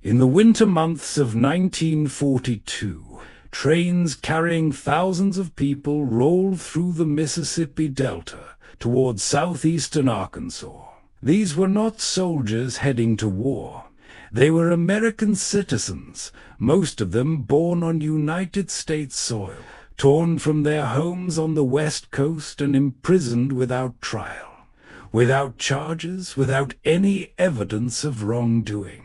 In the winter months of 1942, trains carrying thousands of people rolled through the Mississippi Delta towards southeastern Arkansas. These were not soldiers heading to war. They were American citizens, most of them born on United States soil, torn from their homes on the West Coast and imprisoned without trial, without charges, without any evidence of wrongdoing.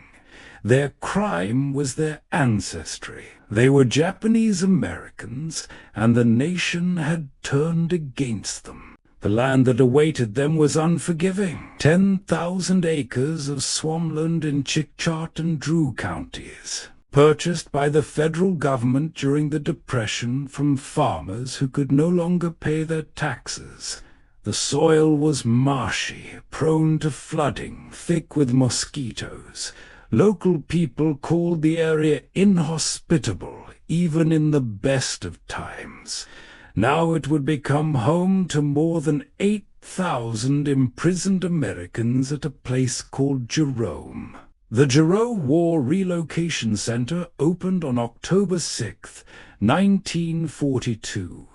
Their crime was their ancestry. They were Japanese Americans, and the nation had turned against them. The land that awaited them was unforgiving. 10,000 acres of swampland in Chickchot and Drew counties, purchased by the federal government during the Depression from farmers who could no longer pay their taxes. The soil was marshy, prone to flooding, thick with mosquitoes. Local people called the area inhospitable, even in the best of times. Now it would become home to more than 8,000 imprisoned Americans at a place called Jerome. The Jerome War Relocation Center opened on October 6, 1942.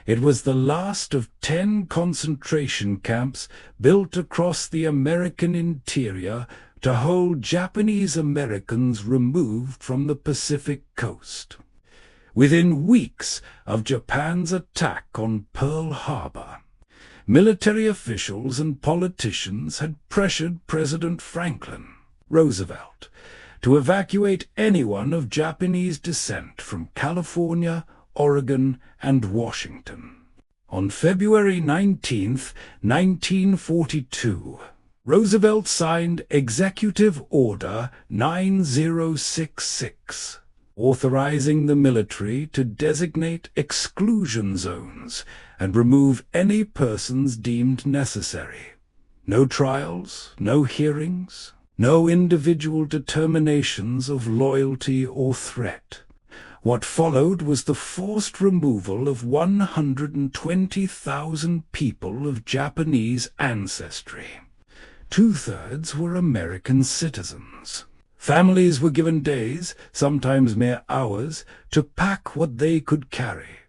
It was the last of 10 concentration camps built across the American interior to hold Japanese Americans removed from the Pacific coast. Within weeks of Japan's attack on Pearl Harbor, military officials and politicians had pressured President Franklin Roosevelt to evacuate anyone of Japanese descent from California, Oregon, and Washington. On February 19, 1942, Roosevelt signed Executive Order 9066, authorizing the military to designate exclusion zones and remove any persons deemed necessary. No trials, no hearings, no individual determinations of loyalty or threat. What followed was the forced removal of 120,000 people of Japanese ancestry. 2/3 were American citizens. Families were given days, sometimes mere hours, to pack what they could carry.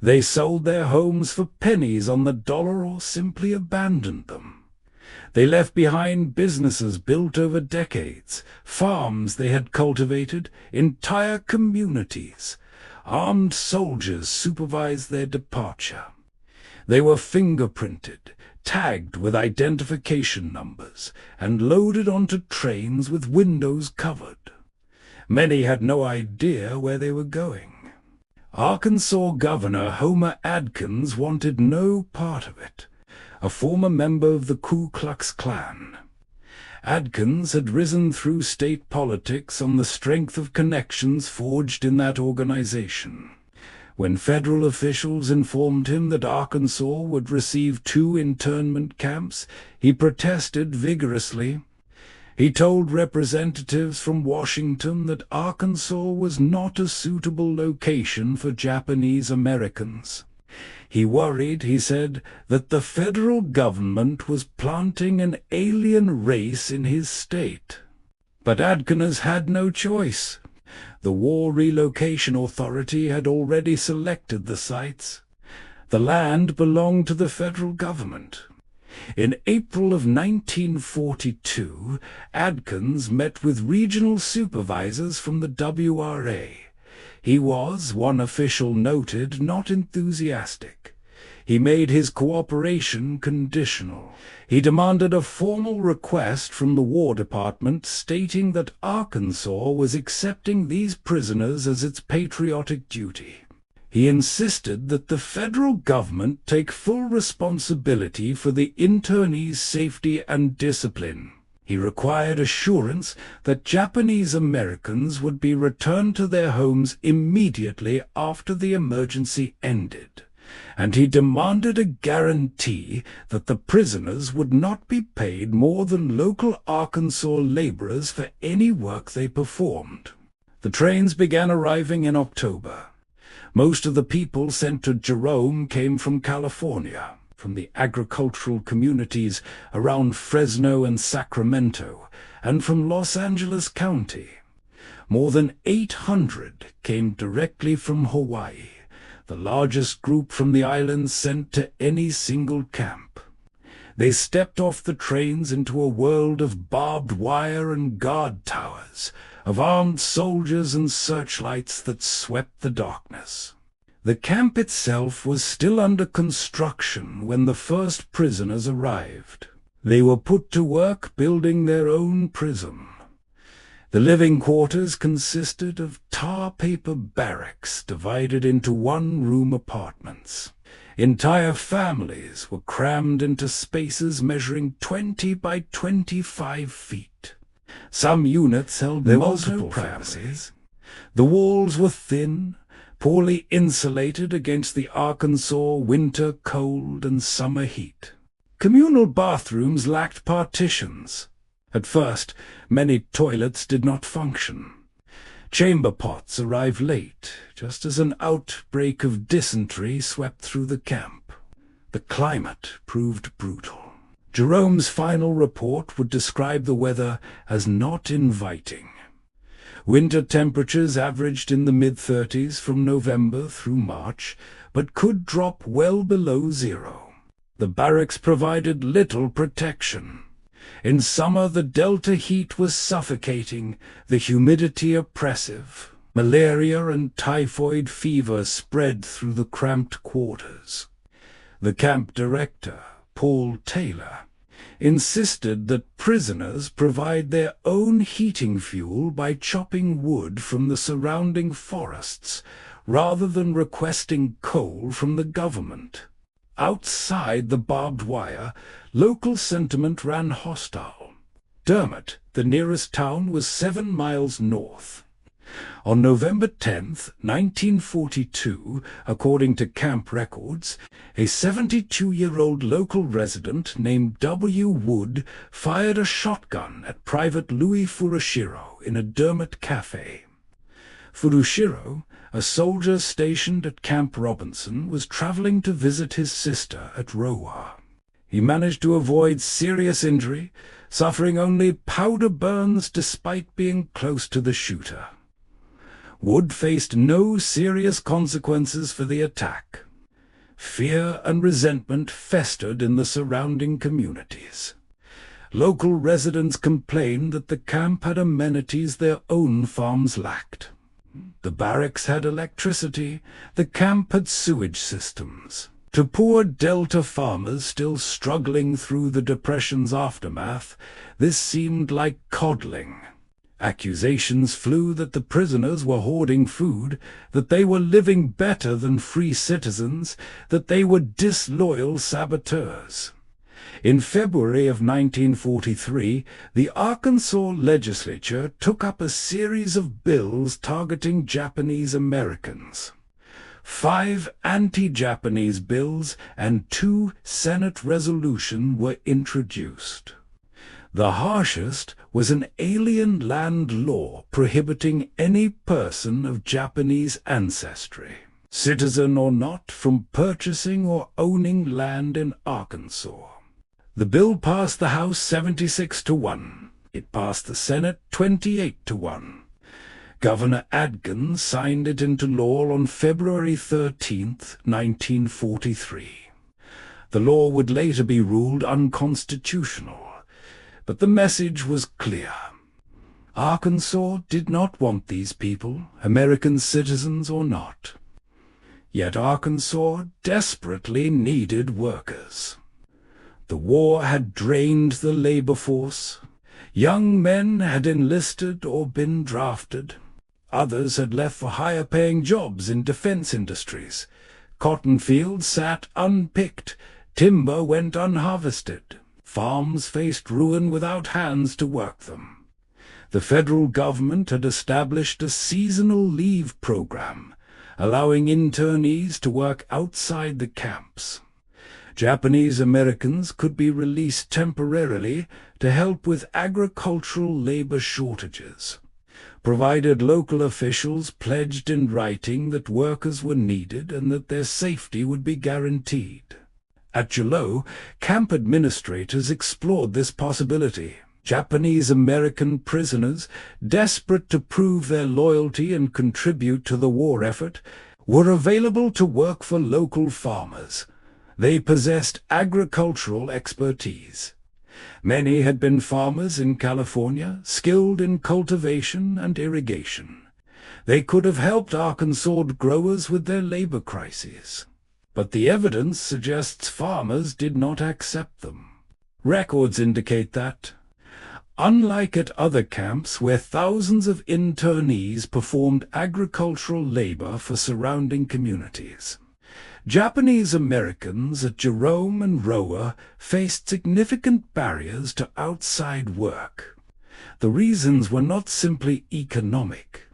They sold their homes for pennies on the dollar or simply abandoned them. They left behind businesses built over decades, farms they had cultivated, entire communities. Armed soldiers supervised their departure. They were fingerprinted, tagged with identification numbers, and loaded onto trains with windows covered. Many had no idea where they were going. Arkansas Governor Homer Adkins wanted no part of it, a former member of the Ku Klux Klan. Adkins had risen through state politics on the strength of connections forged in that organization. When federal officials informed him that Arkansas would receive 2 internment camps, he protested vigorously. He told representatives from Washington that Arkansas was not a suitable location for Japanese Americans. He worried, he said, that the federal government was planting an alien race in his state. But Adkins had no choice. The War Relocation Authority had already selected the sites. The land belonged to the federal government. In April of 1942, Adkins met with regional supervisors from the WRA. He was, one official noted, not enthusiastic. He made his cooperation conditional. He demanded a formal request from the War Department stating that Arkansas was accepting these prisoners as its patriotic duty. He insisted that the federal government take full responsibility for the internees' safety and discipline. He required assurance that Japanese Americans would be returned to their homes immediately after the emergency ended, and he demanded a guarantee that the prisoners would not be paid more than local Arkansas laborers for any work they performed. The trains began arriving in October. Most of the people sent to Jerome came from California, from the agricultural communities around Fresno and Sacramento, and from Los Angeles County. More than 800 came directly from Hawaii, the largest group from the islands sent to any single camp. They stepped off the trains into a world of barbed wire and guard towers, of armed soldiers and searchlights that swept the darkness. The camp itself was still under construction when the first prisoners arrived. They were put to work building their own prison. The living quarters consisted of tar paper barracks divided into one-room apartments. Entire families were crammed into spaces measuring 20 by 25 feet. Some units held multiple families. The walls were thin, poorly insulated against the Arkansas winter cold and summer heat. Communal bathrooms lacked partitions. At first, many toilets did not function. Chamber pots arrived late, just as an outbreak of dysentery swept through the camp. The climate proved brutal. Jerome's final report would describe the weather as not inviting. Winter temperatures averaged in the mid-30s from November through March, but could drop well below zero. The barracks provided little protection. In summer, the delta heat was suffocating, the humidity oppressive. Malaria and typhoid fever spread through the cramped quarters. The camp director, Paul Taylor, insisted that prisoners provide their own heating fuel by chopping wood from the surrounding forests, rather than requesting coal from the government. Outside the barbed wire, local sentiment ran hostile. Dermott, the nearest town, was 7 miles north. On November 10, 1942, according to camp records, a 72-year-old local resident named W. Wood fired a shotgun at Private Louis Furushiro in a Dermott cafe. Furushiro, a soldier stationed at Camp Robinson, was traveling to visit his sister at Rowa. He managed to avoid serious injury, suffering only powder burns despite being close to the shooter. Wood faced no serious consequences for the attack. Fear and resentment festered in the surrounding communities. Local residents complained that the camp had amenities their own farms lacked. The barracks had electricity, the camp had sewage systems. To poor Delta farmers still struggling through the Depression's aftermath, this seemed like coddling. Accusations flew that the prisoners were hoarding food, that they were living better than free citizens, that they were disloyal saboteurs. In February of 1943, the Arkansas legislature took up a series of bills targeting Japanese Americans. 5 anti-Japanese bills and 2 Senate resolutions were introduced. The harshest was an alien land law prohibiting any person of Japanese ancestry, citizen or not, from purchasing or owning land in Arkansas. The bill passed the House 76-1. It passed the Senate 28-1. Governor Adkins signed it into law on February 13, 1943. The law would later be ruled unconstitutional, but the message was clear. Arkansas did not want these people, American citizens or not. Yet Arkansas desperately needed workers. The war had drained the labor force. Young men had enlisted or been drafted. Others had left for higher-paying jobs in defense industries. Cotton fields sat unpicked. Timber went unharvested. Farms faced ruin without hands to work them. The federal government had established a seasonal leave program, allowing internees to work outside the camps. Japanese Americans could be released temporarily to help with agricultural labor shortages, provided local officials pledged in writing that workers were needed and that their safety would be guaranteed. At Jalo, camp administrators explored this possibility. Japanese American prisoners, desperate to prove their loyalty and contribute to the war effort, were available to work for local farmers. They possessed agricultural expertise. Many had been farmers in California, skilled in cultivation and irrigation. They could have helped Arkansas growers with their labor crises. But the evidence suggests farmers did not accept them. Records indicate that, unlike at other camps where thousands of internees performed agricultural labor for surrounding communities, Japanese Americans at Jerome and Roa faced significant barriers to outside work. The reasons were not simply economic.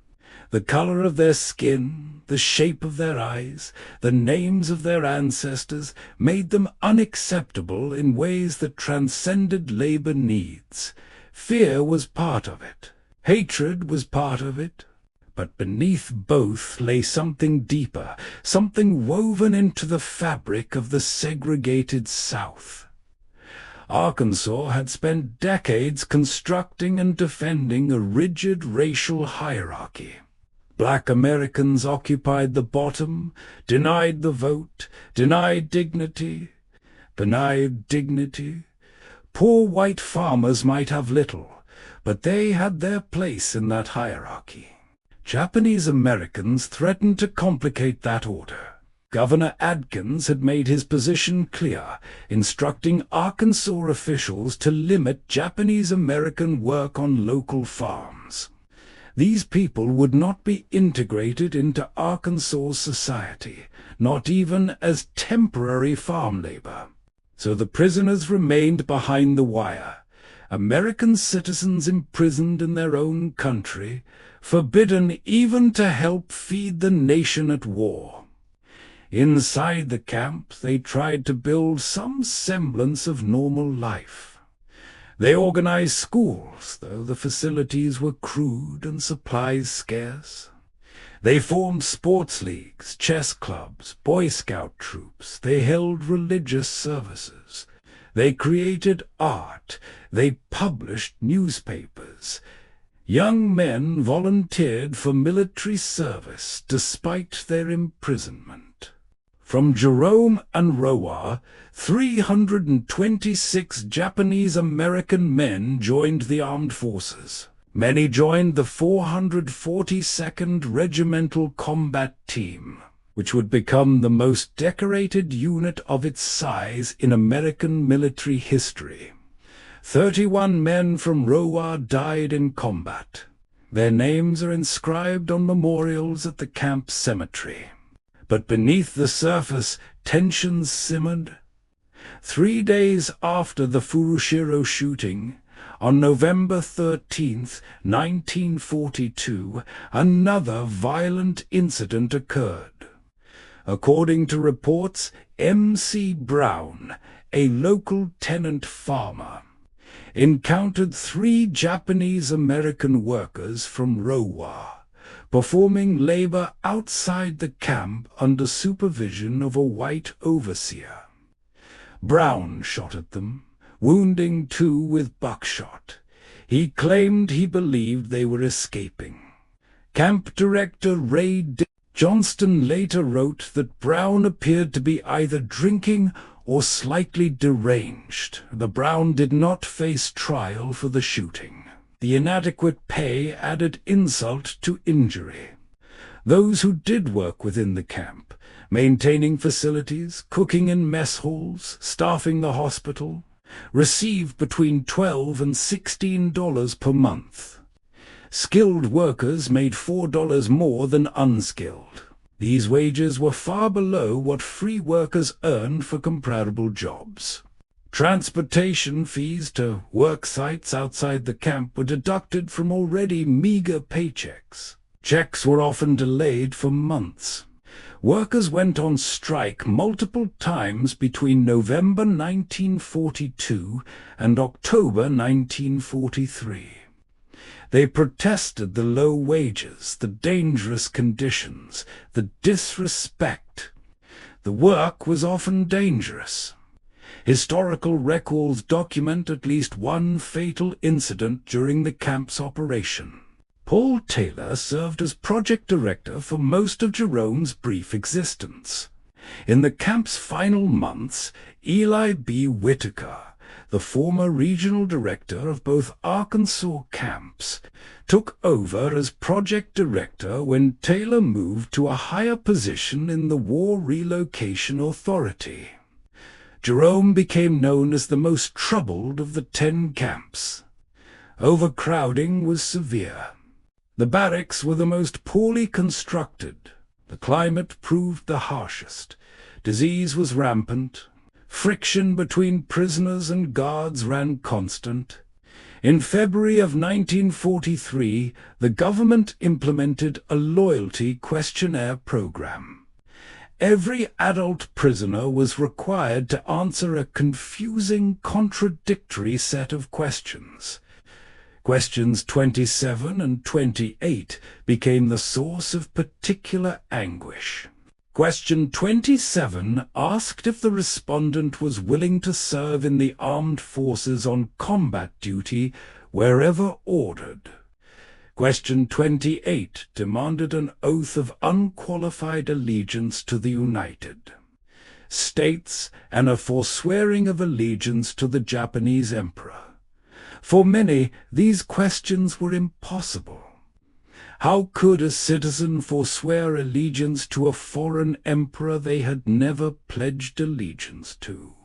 The color of their skin, the shape of their eyes, the names of their ancestors made them unacceptable in ways that transcended labor needs. Fear was part of it. Hatred was part of it. But beneath both lay something deeper, something woven into the fabric of the segregated South. Arkansas had spent decades constructing and defending a rigid racial hierarchy. Black Americans occupied the bottom, denied the vote, denied dignity. Poor white farmers might have little, but they had their place in that hierarchy. Japanese Americans threatened to complicate that order. Governor Adkins had made his position clear, instructing Arkansas officials to limit Japanese American work on local farms. These people would not be integrated into Arkansas society, not even as temporary farm labor. So the prisoners remained behind the wire, American citizens imprisoned in their own country, forbidden even to help feed the nation at war. Inside the camp, they tried to build some semblance of normal life. They organized schools, though the facilities were crude and supplies scarce. They formed sports leagues, chess clubs, Boy Scout troops. They held religious services. They created art. They published newspapers. Young men volunteered for military service despite their imprisonment. From Jerome and Roa, 326 Japanese American men joined the armed forces. Many joined the 442nd Regimental Combat Team, which would become the most decorated unit of its size in American military history. 31 men from Roa died in combat. Their names are inscribed on memorials at the camp cemetery. But beneath the surface, tensions simmered. 3 days after the Furushiro shooting, on November 13, 1942, another violent incident occurred. According to reports, M.C. Brown, a local tenant farmer, encountered 3 Japanese American workers from Roa, performing labor outside the camp under supervision of a white overseer. Brown shot at them, wounding 2 with buckshot. He claimed he believed they were escaping. Camp Director Ray Johnston later wrote that Brown appeared to be either drinking or slightly deranged. The Brown did not face trial for the shooting. The inadequate pay added insult to injury. Those who did work within the camp, maintaining facilities, cooking in mess halls, staffing the hospital, received between $12 and $16 per month. Skilled workers made $4 more than unskilled. These wages were far below what free workers earned for comparable jobs. Transportation fees to work sites outside the camp were deducted from already meager paychecks. Checks were often delayed for months. Workers went on strike multiple times between November 1942 and October 1943. They protested the low wages, the dangerous conditions, the disrespect. The work was often dangerous. Historical records document at least one fatal incident during the camp's operation. Paul Taylor served as project director for most of Jerome's brief existence. In the camp's final months, Eli B. Whitaker, the former regional director of both Arkansas camps, took over as project director when Taylor moved to a higher position in the War Relocation Authority. Jerome became known as the most troubled of the 10 camps. Overcrowding was severe. The barracks were the most poorly constructed. The climate proved the harshest. Disease was rampant. Friction between prisoners and guards ran constant. In February of 1943, the government implemented a loyalty questionnaire program. Every adult prisoner was required to answer a confusing, contradictory set of questions. Questions 27 and 28 became the source of particular anguish. Question 27 asked if the respondent was willing to serve in the armed forces on combat duty wherever ordered. Question 28 demanded an oath of unqualified allegiance to the United States and a forswearing of allegiance to the Japanese emperor. For many, these questions were impossible. How could a citizen forswear allegiance to a foreign emperor they had never pledged allegiance to?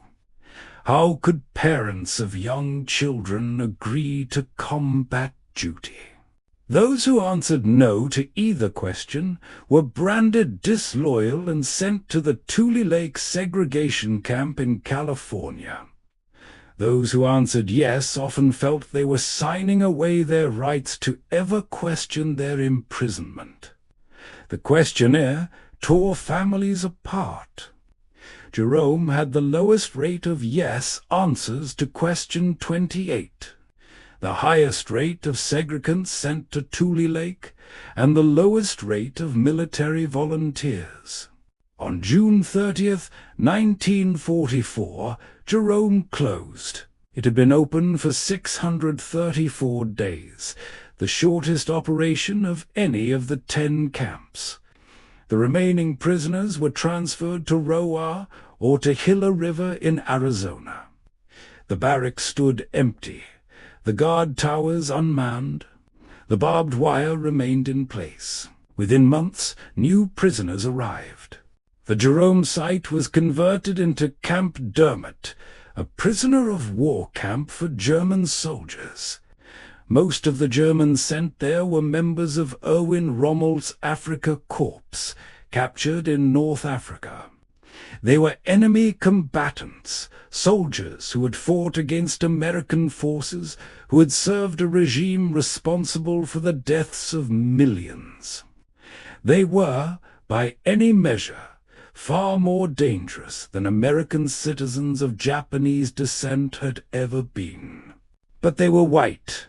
How could parents of young children agree to combat duty? Those who answered no to either question were branded disloyal and sent to the Tule Lake segregation camp in California. Those who answered yes often felt they were signing away their rights to ever question their imprisonment. The questionnaire tore families apart. Jerome had the lowest rate of yes answers to question 28, the highest rate of segregants sent to Tule Lake, and the lowest rate of military volunteers. On June 30th, 1944, Jerome closed. It had been open for 634 days, the shortest operation of any of the 10 camps. The remaining prisoners were transferred to Roa or to Gila River in Arizona. The barracks stood empty, the guard towers unmanned. The barbed wire remained in place. Within months, new prisoners arrived. The Jerome site was converted into Camp Dermott, a prisoner of war camp for German soldiers. Most of the Germans sent there were members of Erwin Rommel's Afrika Korps, captured in North Africa. They were enemy combatants, soldiers who had fought against American forces, who had served a regime responsible for the deaths of millions. They were, by any measure, far more dangerous than American citizens of Japanese descent had ever been. But they were white.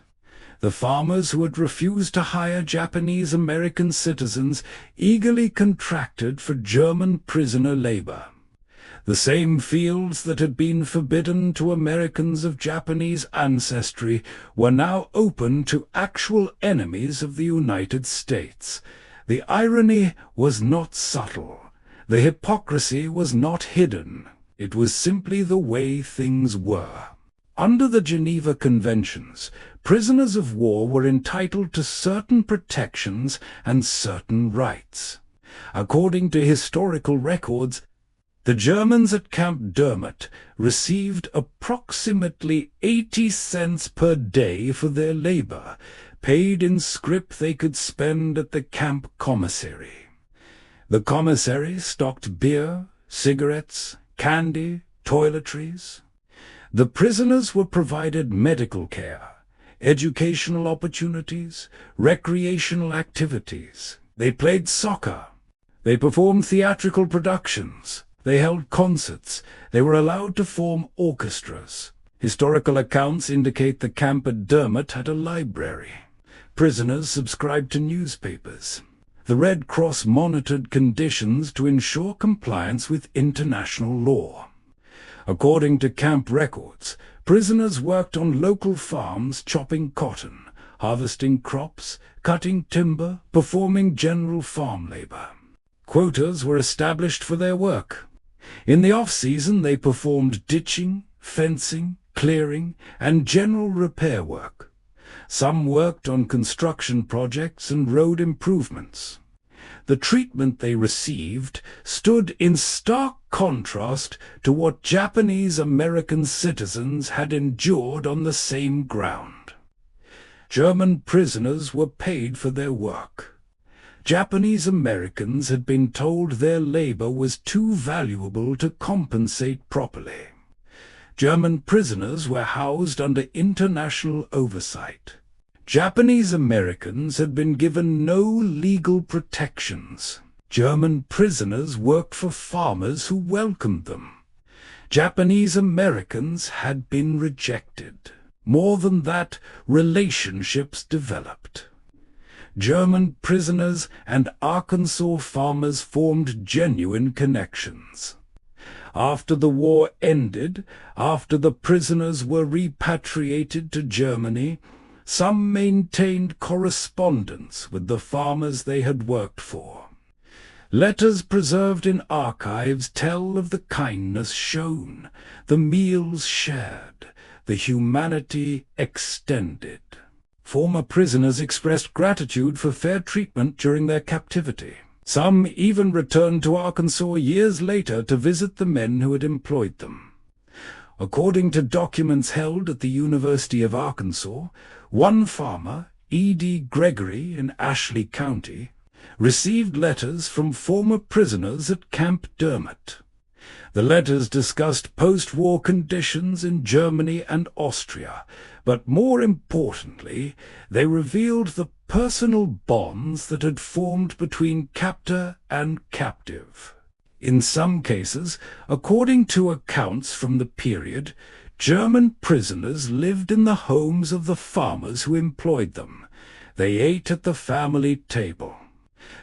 The farmers who had refused to hire Japanese-American citizens eagerly contracted for German prisoner labor. The same fields that had been forbidden to Americans of Japanese ancestry were now open to actual enemies of the United States. The irony was not subtle. The hypocrisy was not hidden. It was simply the way things were. Under the Geneva Conventions, prisoners of war were entitled to certain protections and certain rights. According to historical records, the Germans at Camp Dermott received approximately 80 cents per day for their labor, paid in scrip they could spend at the camp commissary. The commissary stocked beer, cigarettes, candy, toiletries. The prisoners were provided medical care, educational opportunities, recreational activities. They played soccer. They performed theatrical productions. They held concerts. They were allowed to form orchestras. Historical accounts indicate the camp at Dermott had a library. Prisoners subscribed to newspapers. The Red Cross monitored conditions to ensure compliance with international law. According to camp records, prisoners worked on local farms chopping cotton, harvesting crops, cutting timber, performing general farm labor. Quotas were established for their work. In the off-season they performed ditching, fencing, clearing, and general repair work. Some worked on construction projects and road improvements. The treatment they received stood in stark contrast to what Japanese American citizens had endured on the same ground. German prisoners were paid for their work. Japanese Americans had been told their labor was too valuable to compensate properly. German prisoners were housed under international oversight. Japanese Americans had been given no legal protections. German prisoners worked for farmers who welcomed them. Japanese Americans had been rejected. More than that, relationships developed. German prisoners and Arkansas farmers formed genuine connections. After the war ended, after the prisoners were repatriated to Germany, some maintained correspondence with the farmers they had worked for. Letters preserved in archives tell of the kindness shown, the meals shared, the humanity extended. Former prisoners expressed gratitude for fair treatment during their captivity. Some even returned to Arkansas years later to visit the men who had employed them. According to documents held at the University of Arkansas, one farmer, E.D. Gregory in Ashley County, received letters from former prisoners at Camp Dermott. The letters discussed post-war conditions in Germany and Austria, but more importantly, they revealed the personal bonds that had formed between captor and captive. In some cases, according to accounts from the period, German prisoners lived in the homes of the farmers who employed them. They ate at the family table.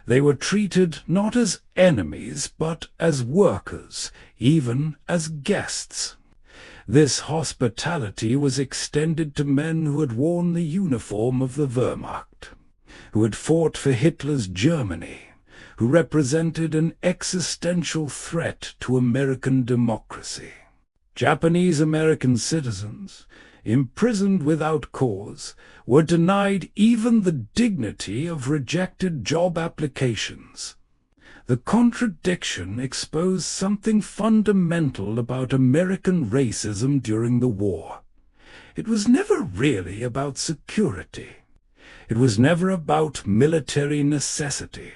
They were treated not as enemies, but as workers, even as guests. This hospitality was extended to men who had worn the uniform of the Wehrmacht, who had fought for Hitler's Germany, who represented an existential threat to American democracy. Japanese American citizens, imprisoned without cause, were denied even the dignity of rejected job applications. The contradiction exposed something fundamental about American racism during the war. It was never really about security. It was never about military necessity.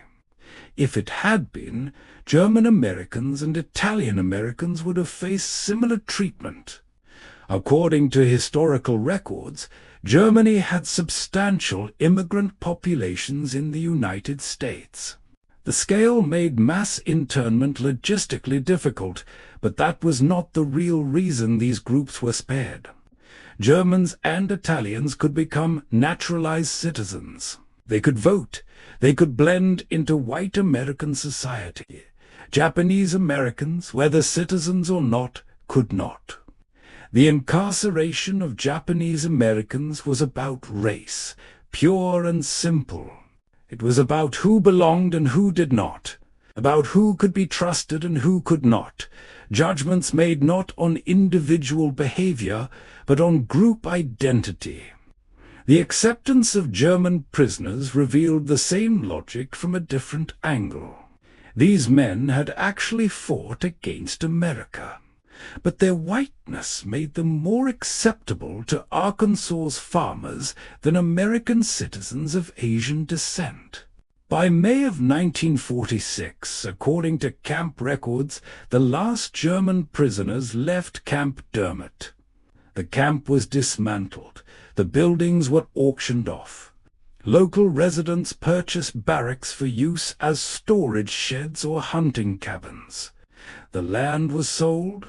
If it had been, German Americans and Italian Americans would have faced similar treatment. According to historical records, Germany had substantial immigrant populations in the United States. The scale made mass internment logistically difficult, but that was not the real reason these groups were spared. Germans and Italians could become naturalized citizens. They could vote. They could blend into white American society. Japanese Americans, whether citizens or not, could not. The incarceration of Japanese Americans was about race, pure and simple. It was about who belonged and who did not, about who could be trusted and who could not, judgments made not on individual behavior, but on group identity. The acceptance of German prisoners revealed the same logic from a different angle. These men had actually fought against America, but their whiteness made them more acceptable to Arkansas's farmers than American citizens of Asian descent. By May of 1946, according to camp records, the last German prisoners left Camp Dermott. The camp was dismantled. The buildings were auctioned off. Local residents purchased barracks for use as storage sheds or hunting cabins. The land was sold.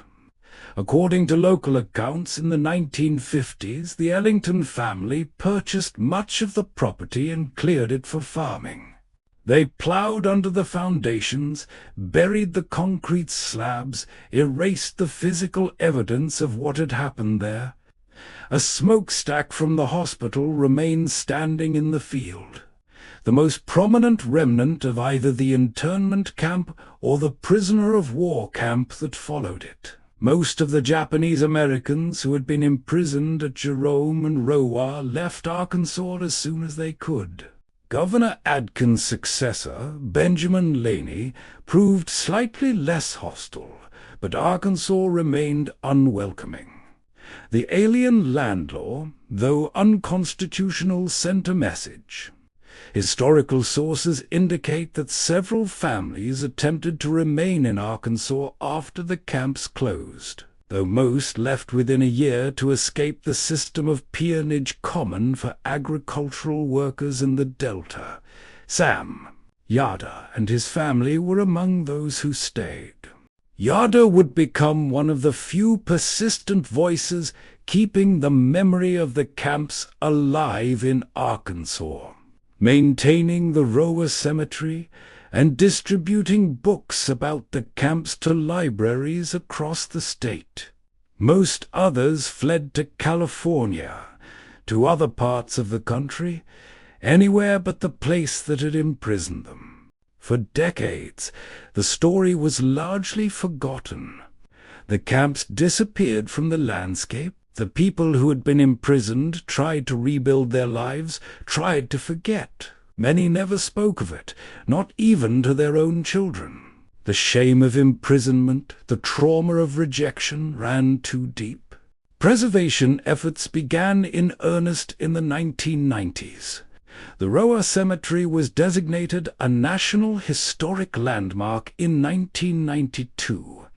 According to local accounts, in the 1950s, the Ellington family purchased much of the property and cleared it for farming. They plowed under the foundations, buried the concrete slabs, erased the physical evidence of what had happened there. A smokestack from the hospital remained standing in the field, the most prominent remnant of either the internment camp or the prisoner of war camp that followed it. Most of the Japanese Americans who had been imprisoned at Jerome and War left Arkansas as soon as they could. Governor Adkins' successor, Benjamin Laney, proved slightly less hostile, but Arkansas remained unwelcoming. The alien land law, though unconstitutional, sent a message. Historical sources indicate that several families attempted to remain in Arkansas after the camps closed, though most left within a year to escape the system of peonage common for agricultural workers in the Delta. Sam Yada and his family were among those who stayed. Yada would become one of the few persistent voices keeping the memory of the camps alive in Arkansas, maintaining the Roa Cemetery and distributing books about the camps to libraries across the state. Most others fled to California, to other parts of the country, anywhere but the place that had imprisoned them. For decades, the story was largely forgotten. The camps disappeared from the landscape. The people who had been imprisoned tried to rebuild their lives, tried to forget. Many never spoke of it, not even to their own children. The shame of imprisonment, the trauma of rejection ran too deep. Preservation efforts began in earnest in the 1990s. The Roa Cemetery was designated a National Historic Landmark in 1992.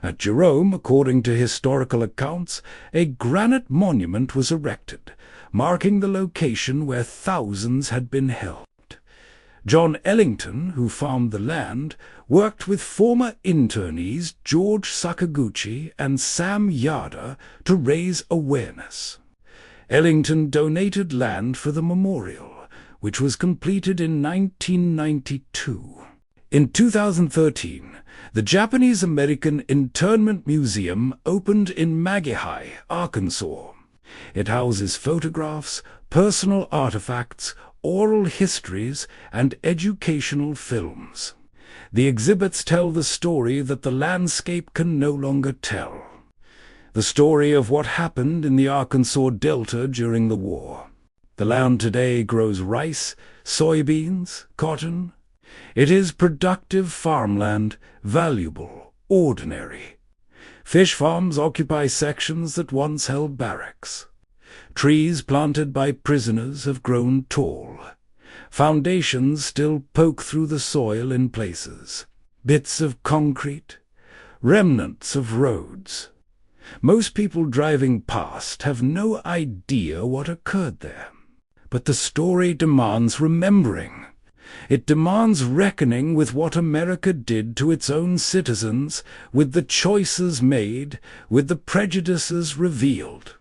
At Jerome, according to historical accounts, a granite monument was erected, marking the location where thousands had been held. John Ellington, who farmed the land, worked with former internees George Sakaguchi and Sam Yada to raise awareness. Ellington donated land for the memorial, which was completed in 1992. In 2013, the Japanese American Internment Museum opened in Magihai, Arkansas. It houses photographs, personal artifacts, oral histories, and educational films. The exhibits tell the story that the landscape can no longer tell. The story of what happened in the Arkansas Delta during the war. The land today grows rice, soybeans, cotton. It is productive farmland, valuable, ordinary. Fish farms occupy sections that once held barracks. Trees planted by prisoners have grown tall. Foundations still poke through the soil in places. Bits of concrete, remnants of roads. Most people driving past have no idea what occurred there. But the story demands remembering. It demands reckoning with what America did to its own citizens, with the choices made, with the prejudices revealed.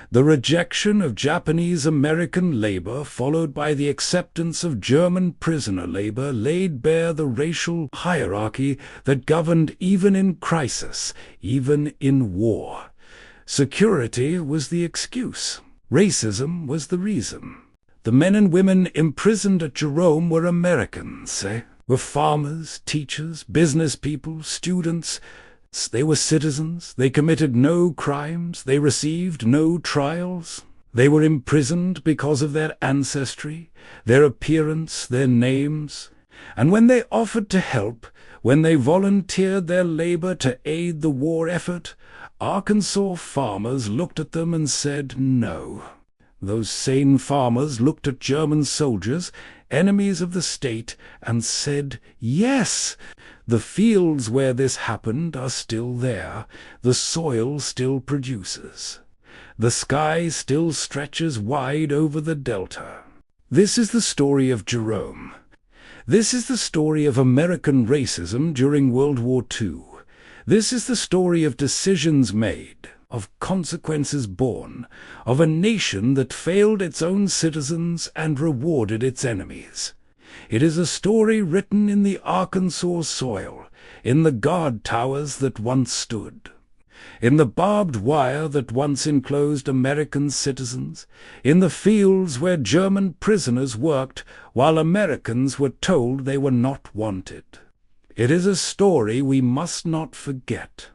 The rejection of Japanese American labor, followed by the acceptance of German prisoner labor, laid bare the racial hierarchy that governed even in crisis, even in war. Security was the excuse. Racism was the reason. The men and women imprisoned at Jerome were Americans, were farmers, teachers, business people, students. They were citizens. They committed no crimes. They received no trials. They were imprisoned because of their ancestry, their appearance, their names. And when they offered to help, when they volunteered their labor to aid the war effort, Arkansas farmers looked at them and said no. Those same farmers looked at German soldiers, enemies of the state, and said yes. The fields where this happened are still there. The soil still produces. The sky still stretches wide over the delta. This is the story of Jerome. This is the story of American racism during World War II. This is the story of decisions made, of consequences borne, of a nation that failed its own citizens and rewarded its enemies. It is a story written in the Arkansas soil, in the guard towers that once stood, in the barbed wire that once enclosed American citizens, in the fields where German prisoners worked while Americans were told they were not wanted. It is a story we must not forget.